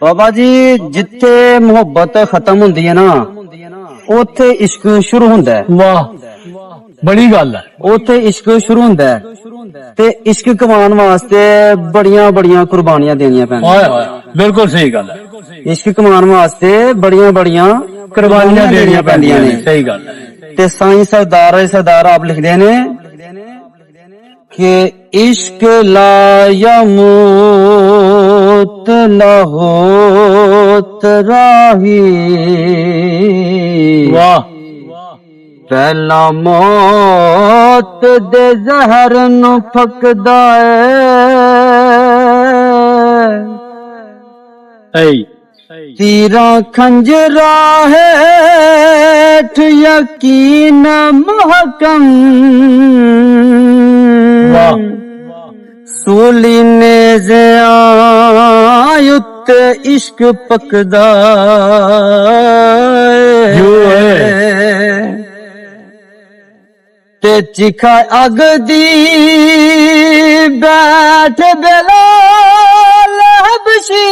बाबा जी जिथे मुहब्बत खत्म हुंदी है ना उथे इश्क शुरू हुंदा है। वाह बड़ी गल है। उथे इश्क शुरू हुंदा है ते इश्क कमाने वास्ते बड़ियां बड़ियां कुर्बानियां देनियां पैंदियां। हाय हाय बिल्कुल सही गल है। इश्क कमाने वास्ते बड़ियां बड़ियां कुर्बानियां देनियां पैंदियां ने। सही गल है। ते साईं सरदार आप लिखदे ने कि इश्क ला यमूत ला होत राही। वाह पहला मौत दे जहर नु फकदा ऐ तीरा खंजरा हेठ यकीन महकम। वाह सूली ने ज़यायुत इश्क पकदा ते चिखा अग दी बैठ बेलाल हबशी।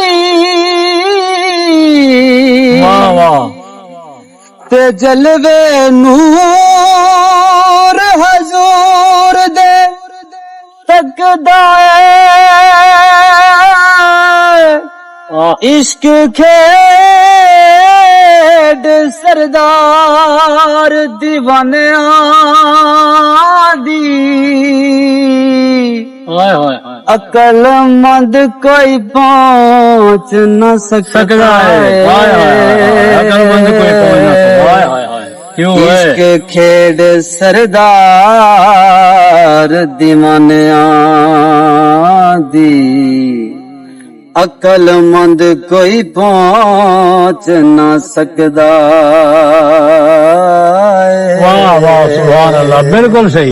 वाह वाह ते जलवे नूर हजूर दे तकदा इश्क खेड सरदार दीवानिया दी। हाय हाय अकल मंद कोई पहुंच न सकता है। हाय हाय अकलमंद कोई पहुंच न सकता। हाय हाय हाय क्यों है इश्क खेड सरदार दीवानिया दी। अकल मंद कोई पहुंच न सकदा। वाह वाह सुभान अल्लाह बिल्कुल सही।